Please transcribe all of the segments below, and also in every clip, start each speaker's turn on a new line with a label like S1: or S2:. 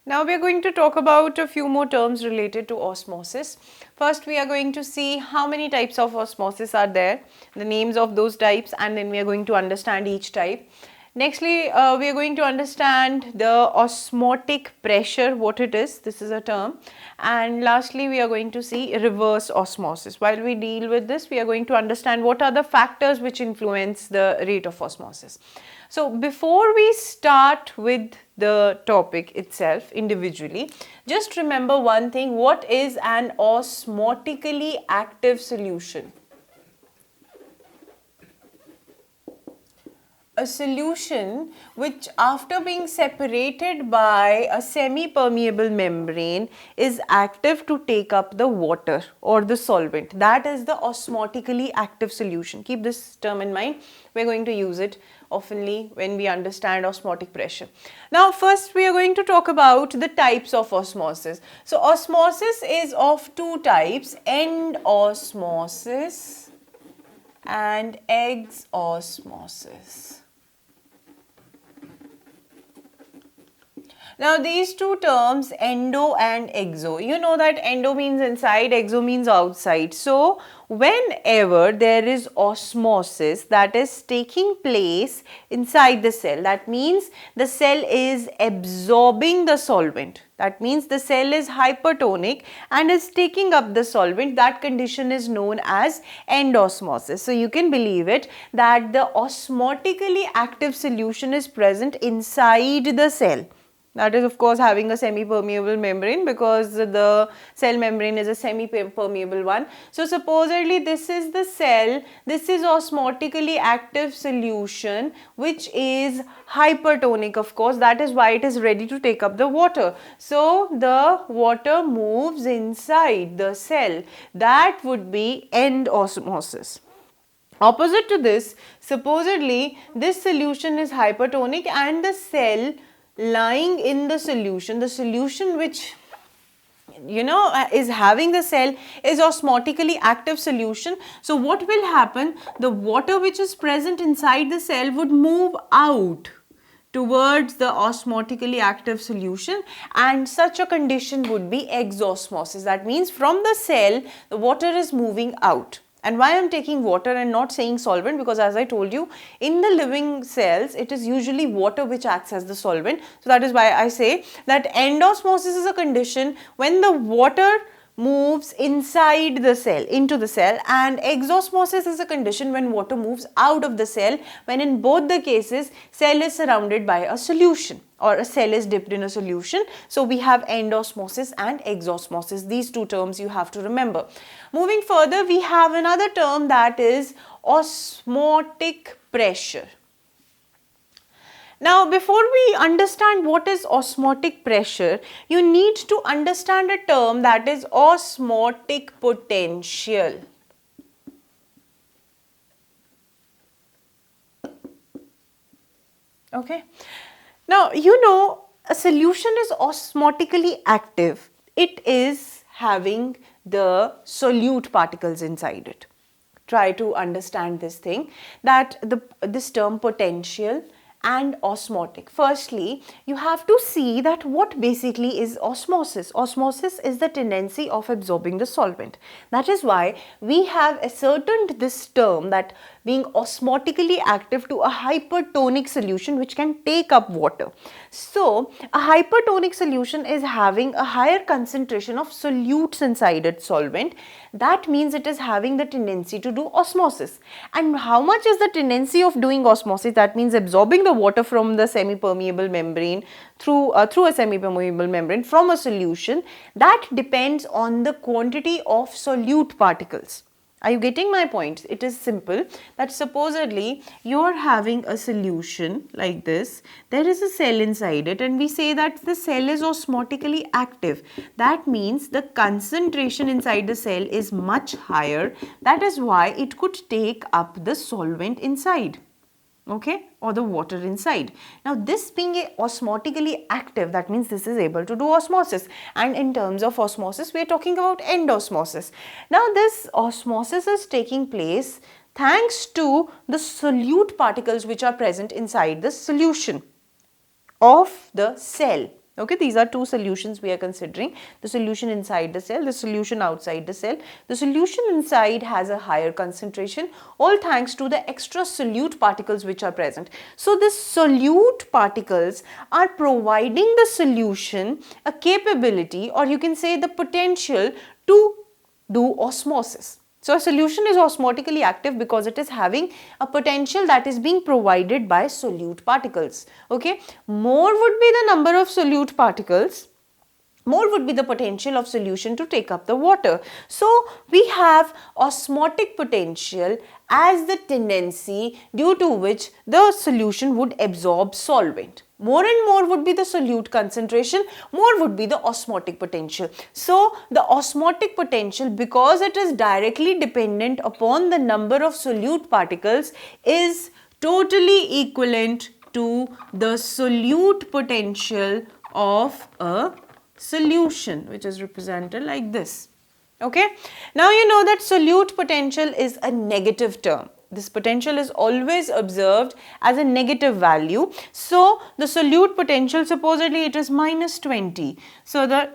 S1: Now we are going to talk about a few more terms related to osmosis. First, we are going to see how many types of osmosis are there, the names of those types, and then we are going to understand each type. Nextly, we are going to understand the osmotic pressure, what it is. This is a term. And lastly, we are going to see reverse osmosis. While we deal with this, we are going to understand what are the factors which influence the rate of osmosis. So before we start with the topic itself individually, just remember one thing: what is an osmotically active solution? A solution which, after being separated by a semi-permeable membrane, is active to take up the water or the solvent. That is the osmotically active solution. Keep this term in mind. We're going to use it oftenly when we understand osmotic pressure. Now, first we are going to talk about the types of osmosis. So, osmosis is of two types: end osmosis and exosmosis. Now these two terms, endo and exo, you know that endo means inside, exo means outside. So whenever there is osmosis that is taking place inside the cell, that means the cell is absorbing the solvent. That means the cell is hypertonic and is taking up the solvent. That condition is known as endosmosis. So you can believe it that the osmotically active solution is present inside the cell. That is, of course, having a semi-permeable membrane, because the cell membrane is a semi-permeable one. So supposedly this is the cell, this is osmotically active solution which is hypertonic, of course. That is why it is ready to take up the water. So the water moves inside the cell. That would be end osmosis. Opposite to this, supposedly this solution is hypertonic and the cell lying in the solution which is having the cell is osmotically active solution. So what will happen? The water which is present inside the cell would move out towards the osmotically active solution, and such a condition would be exosmosis. That means from the cell the water is moving out. And why I am taking water and not saying solvent? Because as I told you, in the living cells, it is usually water which acts as the solvent. So that is why I say that endosmosis is a condition when the water moves inside the cell, into the cell, and exosmosis is a condition when water moves out of the cell, when in both the cases cell is surrounded by a solution or a cell is dipped in a solution. So we have endosmosis and exosmosis. These two terms you have to remember. Moving further, we have another term, that is osmotic pressure. Now, before we understand what is osmotic pressure, you need to understand a term, that is osmotic potential. Okay. Now, a solution is osmotically active. It is having the solute particles inside it. Try to understand this thing, that this term potential and osmotic. Firstly, you have to see that what basically is osmosis. Osmosis is the tendency of absorbing the solvent. That is why we have ascertained this term, that being osmotically active to a hypertonic solution which can take up water. So a hypertonic solution is having a higher concentration of solutes inside its solvent. That means it is having the tendency to do osmosis. And how much is the tendency of doing osmosis? That means absorbing the water from the semi-permeable membrane through a semi-permeable membrane from a solution. That depends on the quantity of solute particles. Are you getting my point? It is simple, that supposedly you are having a solution like this. There is a cell inside it, and we say that the cell is osmotically active. That means the concentration inside the cell is much higher. That is why it could take up the solvent inside. Okay, or the water inside. Now this being osmotically active, that means this is able to do osmosis, and in terms of osmosis we are talking about endosmosis. Now this osmosis is taking place thanks to the solute particles which are present inside the solution of the cell. Okay, these are two solutions we are considering. The solution inside the cell, the solution outside the cell. The solution inside has a higher concentration, all thanks to the extra solute particles which are present. So these solute particles are providing the solution a capability, or you can say the potential to do osmosis. So a solution is osmotically active because it is having a potential that is being provided by solute particles. Okay, more would be the number of solute particles, more would be the potential of solution to take up the water. So we have osmotic potential as the tendency due to which the solution would absorb solvent. More and more would be the solute concentration, more would be the osmotic potential. So the osmotic potential, because it is directly dependent upon the number of solute particles, is totally equivalent to the solute potential of a solution, which is represented like this. Okay, now you know that solute potential is a negative term. This potential is always observed as a negative value. So the solute potential, supposedly it is minus 20. So the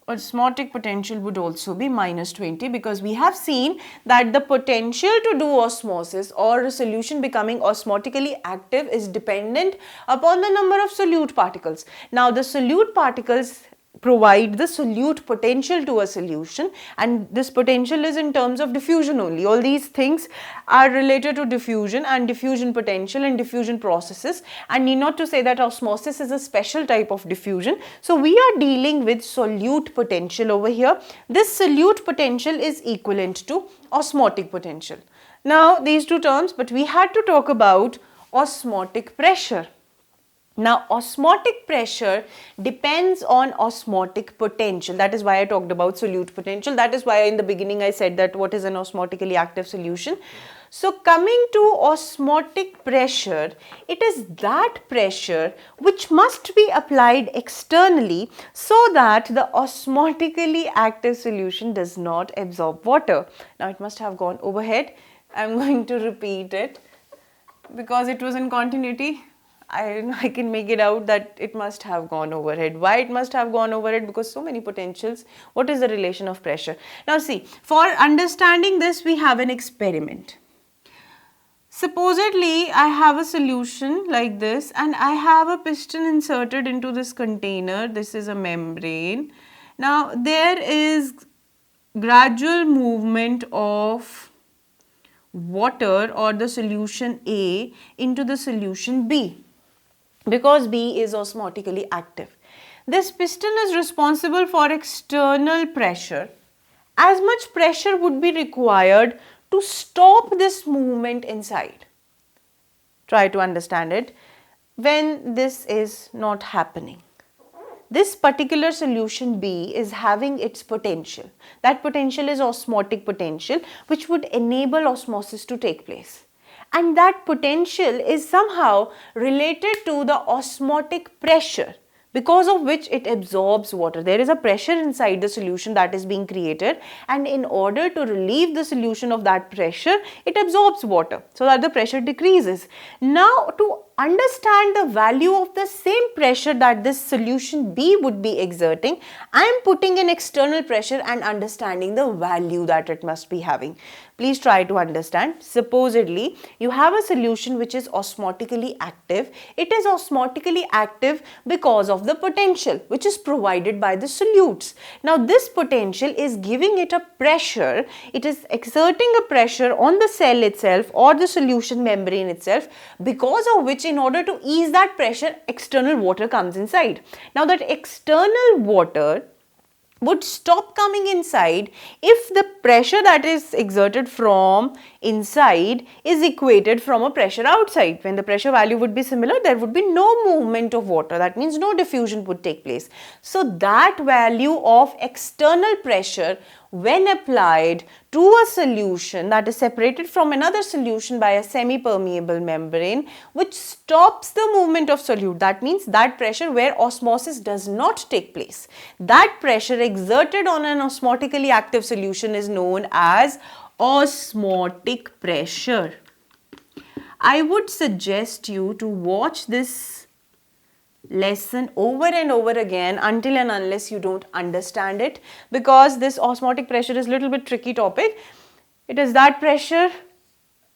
S1: osmotic potential would also be minus 20, because we have seen that the potential to do osmosis or a solution becoming osmotically active is dependent upon the number of solute particles. Now the solute particles provide the solute potential to a solution, and this potential is in terms of diffusion only. All these things are related to diffusion and diffusion potential and diffusion processes, and need not to say that osmosis is a special type of diffusion. So we are dealing with solute potential over here. This solute potential is equivalent to osmotic potential. Now these two terms, but we had to talk about osmotic pressure. Now osmotic pressure depends on osmotic potential. That is why I talked about solute potential. That is why in the beginning I said that what is an osmotically active solution. So coming to osmotic pressure, it is that pressure which must be applied externally so that the osmotically active solution does not absorb water. Now it must have gone overhead. I am going to repeat it because it was in continuity. I can make it out that it must have gone overhead. Why it must have gone overhead? Because so many potentials. What is the relation of pressure? Now see, for understanding this, we have an experiment. Supposedly, I have a solution like this, and I have a piston inserted into this container. This is a membrane. Now there is gradual movement of water or the solution A into the solution B, because B is osmotically active. This piston is responsible for external pressure. As much pressure would be required to stop this movement inside. Try to understand it. When this is not happening, this particular solution B is having its potential. That potential is osmotic potential, which would enable osmosis to take place. And that potential is somehow related to the osmotic pressure, because of which it absorbs water. There is a pressure inside the solution that is being created, and in order to relieve the solution of that pressure, it absorbs water so that the pressure decreases. Now to understand the value of the same pressure that this solution B would be exerting, I am putting an external pressure and understanding the value that it must be having. Please try to understand. Supposedly, you have a solution which is osmotically active. It is osmotically active because of the potential which is provided by the solutes. Now, this potential is giving it a pressure. It is exerting a pressure on the cell itself or the solution membrane itself, because of which, in order to ease that pressure, external water comes inside. Now, that external water would stop coming inside if the pressure that is exerted from inside is equated from a pressure outside. When the pressure value would be similar, there would be no movement of water. That means no diffusion would take place. So that value of external pressure, when applied to a solution that is separated from another solution by a semi-permeable membrane, which stops the movement of solute. That means that pressure where osmosis does not take place. That pressure exerted on an osmotically active solution is known as osmotic pressure. I would suggest you to watch this lesson over and over again until and unless you don't understand it, because this osmotic pressure is a little bit tricky topic. It is that pressure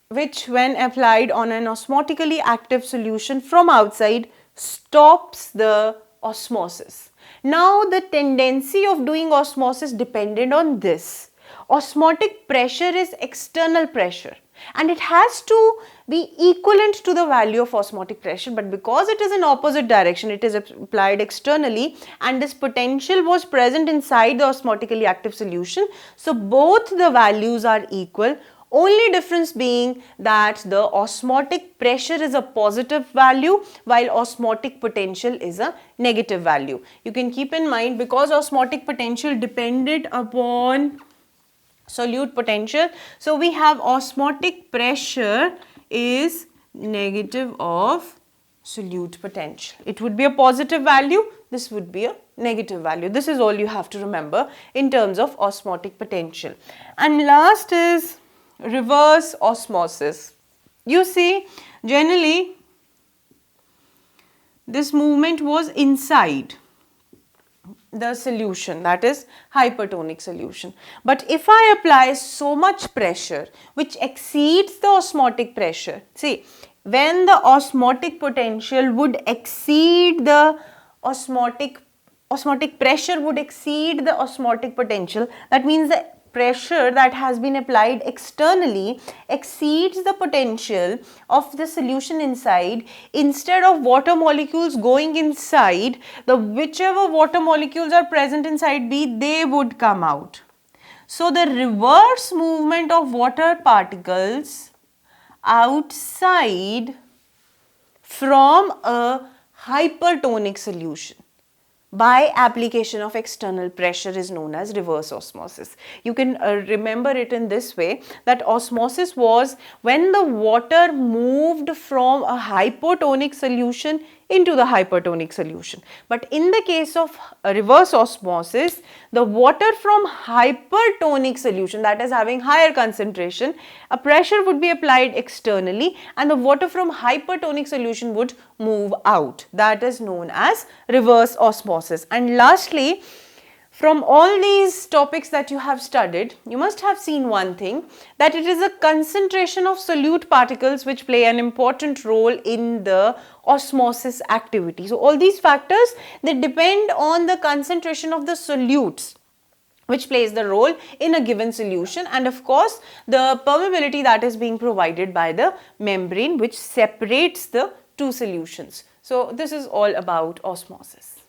S1: which, when applied on an osmotically active solution from outside, stops the osmosis. Now the tendency of doing osmosis depended on this. Osmotic pressure is external pressure and it has to be equivalent to the value of osmotic pressure, but because it is in opposite direction, it is applied externally and this potential was present inside the osmotically active solution, so both the values are equal. Only difference being that the osmotic pressure is a positive value while osmotic potential is a negative value. You can keep in mind, because osmotic potential depended upon solute potential, so we have osmotic pressure is negative of solute potential. It would be a positive value, this would be a negative value. This is all you have to remember in terms of osmotic potential. And last is reverse osmosis. You see, generally this movement was inside the solution, that is hypertonic solution. But if I apply so much pressure which exceeds the osmotic pressure, see, when the osmotic potential would exceed the osmotic pressure would exceed the osmotic potential, that means the pressure that has been applied externally exceeds the potential of the solution inside. Instead of water molecules going inside, the whichever water molecules are present inside B, they would come out. So the reverse movement of water particles outside from a hypertonic solution by application of external pressure is known as reverse osmosis. You can remember it in this way, that osmosis was when the water moved from a hypotonic solution into the hypertonic solution. But in the case of reverse osmosis, the water from hypertonic solution, that is having higher concentration, a pressure would be applied externally and the water from hypertonic solution would move out. That is known as reverse osmosis. And lastly, from all these topics that you have studied, you must have seen one thing, that it is a concentration of solute particles which play an important role in the osmosis activity. So all these factors, they depend on the concentration of the solutes which plays the role in a given solution, and of course the permeability that is being provided by the membrane which separates the two solutions. So this is all about osmosis.